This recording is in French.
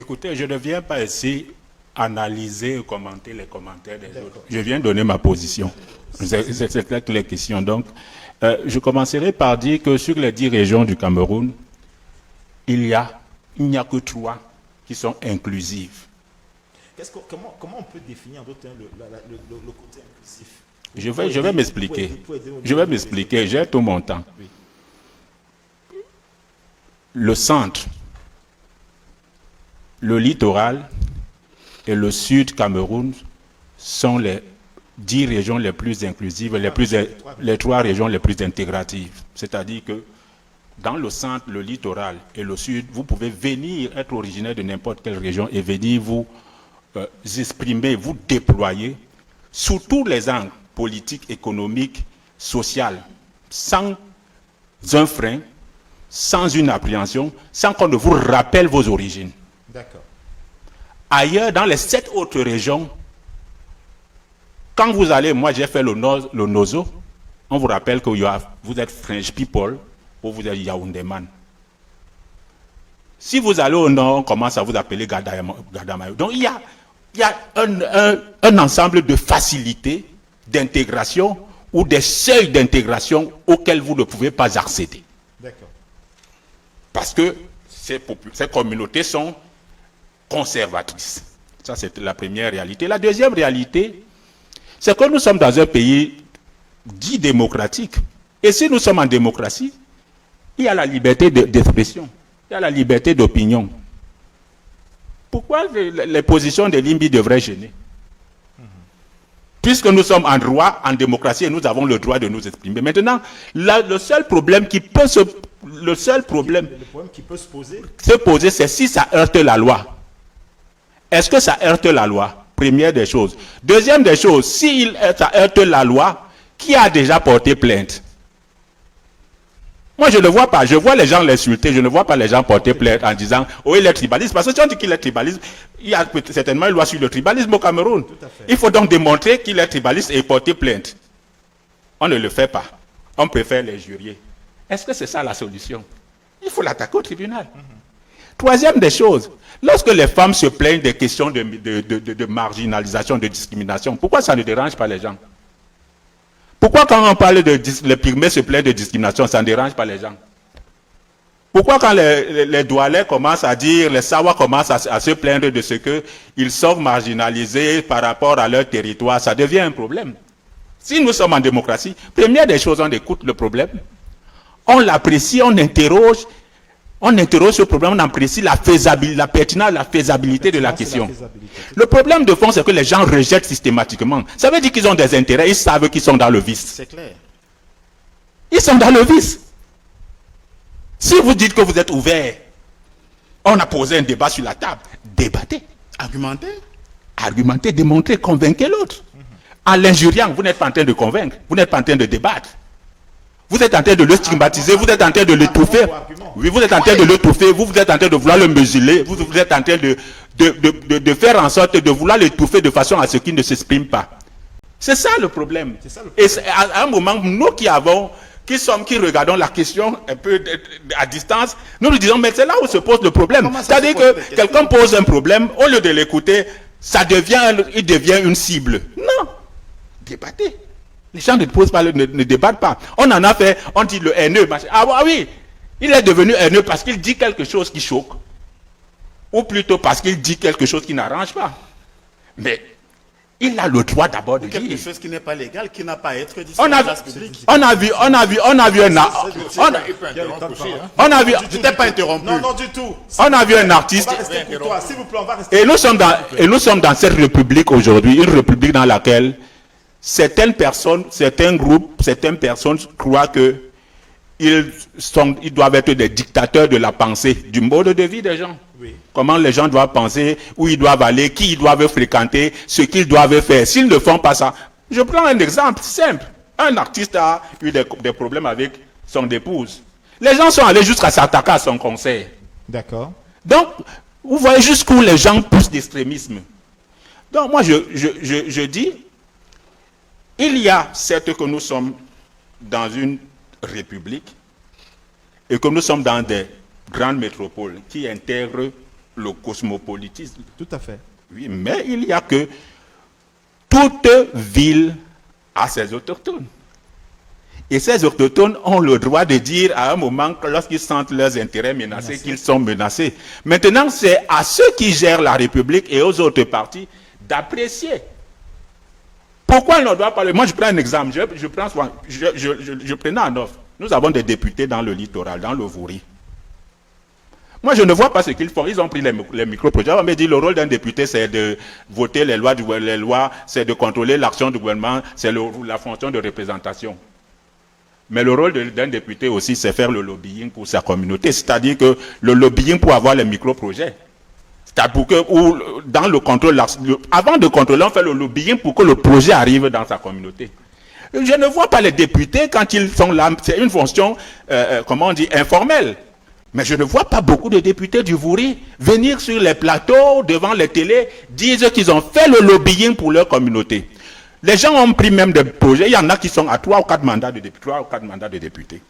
Écoutez, je ne viens pas ici analyser ou commenter les commentaires des autres. Je viens donner ma position. C'est là que les questions. Donc, je commencerai par dire que sur les 10 régions du Cameroun, il n'y a que 3 qui sont inclusives. Comment on peut définir le côté inclusif? Je vais m'expliquer. Je vais m'expliquer. J'ai tout mon temps. Oui. Le centre, le littoral et le sud Cameroun sont les 10 régions les plus inclusives, les 3 régions les plus intégratives. C'est-à-dire que dans le centre, le littoral et le sud, vous pouvez venir être originaire de n'importe quelle région et venir vous exprimer, vous déployer sous tous les angles, politiques, économiques, sociaux, sans un frein, sans une appréhension, sans qu'on ne vous rappelle vos origines. D'accord. Ailleurs, dans les 7 autres régions, quand vous allez, moi j'ai fait le Nozo, on vous rappelle que vous êtes French people ou vous êtes Yaoundé man. Si vous allez au nord, on commence à vous appeler Gadamayo. Donc il y a un ensemble de facilités d'intégration ou des seuils d'intégration auxquels vous ne pouvez pas accéder. D'accord. Parce que ces communautés sont conservatrices. Ça, c'est la première réalité. La deuxième réalité, c'est que nous sommes dans un pays dit démocratique. Et si nous sommes en démocratie, il y a la liberté d'expression, il y a la liberté d'opinion. Pourquoi les positions de Limbi devraient gêner? Puisque nous sommes en droit, en démocratie, et nous avons le droit de nous exprimer. Maintenant, le seul problème qui peut se poser, c'est si ça heurte la loi. Est-ce que ça heurte la loi? Première des choses. Deuxième des choses, si ça heurte la loi, qui a déjà porté plainte? Moi, je ne vois pas. Je vois les gens l'insulter. Je ne vois pas les gens porter plainte en disant « Oh, il est tribaliste ». Parce que si on dit qu'il est tribaliste, il y a certainement une loi sur le tribalisme au Cameroun. Il faut donc démontrer qu'il est tribaliste et porter plainte. On ne le fait pas. On préfère les jurier. Est-ce que c'est ça la solution? Il faut l'attaquer au tribunal. Troisième des choses, lorsque les femmes se plaignent des questions de marginalisation, de discrimination, pourquoi ça ne dérange pas les gens? Pourquoi quand on parle de les pygmées se plaignent de discrimination, ça ne dérange pas les gens? Pourquoi quand les Doualais commencent à dire, les Sawa commencent à se plaindre de ce qu'ils sont marginalisés par rapport à leur territoire, ça devient un problème? Si nous sommes en démocratie, première des choses, on écoute le problème, on l'apprécie, on interroge ce problème, on apprécie la pertinence, la faisabilité de la question. Le problème de fond, c'est que les gens rejettent systématiquement. Ça veut dire qu'ils ont des intérêts, ils savent qu'ils sont dans le vice. C'est clair. Ils sont dans le vice. Si vous dites que vous êtes ouvert, on a posé un débat sur la table, débattez. Argumentez, démontrez, convainquez l'autre. En l'injuriant, vous n'êtes pas en train de convaincre, vous n'êtes pas en train de débattre. Vous êtes en train de le stigmatiser, vous êtes en train de l'étouffer. Oui, vous êtes en train de l'étouffer, vous êtes en train de vouloir le museler, vous êtes en train de faire en sorte de vouloir l'étouffer de façon à ce qu'il ne s'exprime pas. C'est ça le problème. Et à un moment, nous qui regardons la question un peu à distance, nous nous disons, mais c'est là où se pose le problème. C'est-à-dire que quelqu'un pose un problème, au lieu de l'écouter, il devient une cible. Non, débattez. Les gens ne posent pas, ne débattent pas. On en a fait, on dit le haineux. Ah oui, il est devenu haineux parce qu'il dit quelque chose qui choque. Ou plutôt parce qu'il dit quelque chose qui n'arrange pas. Mais il a le droit d'abord de dire. Quelque chose qui n'est pas légal, qui n'a pas à être dit. On a vu Je t'ai pas interrompu. Non, du tout. On a vu un artiste. S'il vous plaît, on va rester. Et nous sommes dans cette république aujourd'hui, une république dans laquelle certaines personnes, certains groupes, certaines personnes croient que ils doivent être des dictateurs de la pensée, du mode de vie des gens. Oui. Comment les gens doivent penser, où ils doivent aller, qui ils doivent fréquenter, ce qu'ils doivent faire. S'ils ne font pas ça, je prends un exemple simple. Un artiste a eu des problèmes avec son épouse. Les gens sont allés jusqu'à s'attaquer à son concert. D'accord. Donc, vous voyez jusqu'où les gens poussent d'extrémisme. Donc, moi, je dis, il y a certes que nous sommes dans une république et que nous sommes dans des grandes métropoles qui intègrent le cosmopolitisme. Tout à fait. Oui, mais il y a que toute ville a ses autochtones. Et ces autochtones ont le droit de dire à un moment, lorsqu'ils sentent leurs intérêts menacés, qu'ils sont menacés. Maintenant, c'est à ceux qui gèrent la République et aux autres partis d'apprécier. Pourquoi on ne doit pas... Moi, je prends un exemple. Je prenais en offre. Nous avons des députés dans le littoral, dans le Vouri. Moi, je ne vois pas ce qu'ils font. Ils ont pris les micro-projets. On m'a dit le rôle d'un député, c'est de voter les lois, c'est de contrôler l'action du gouvernement, c'est la fonction de représentation. Mais le rôle d'un député aussi, c'est faire le lobbying pour sa communauté. C'est-à-dire que le lobbying pour avoir les micro-projets. C'est-à-dire pour que, ou dans le contrôle, avant de contrôler, on fait le lobbying pour que le projet arrive dans sa communauté. Je ne vois pas les députés quand ils sont là. C'est une fonction, comment on dit, informelle. Mais je ne vois pas beaucoup de députés du Vouri venir sur les plateaux, devant les télés, dire qu'ils ont fait le lobbying pour leur communauté. Les gens ont pris même des projets. Il y en a qui sont à 3 ou 4 mandats de députés.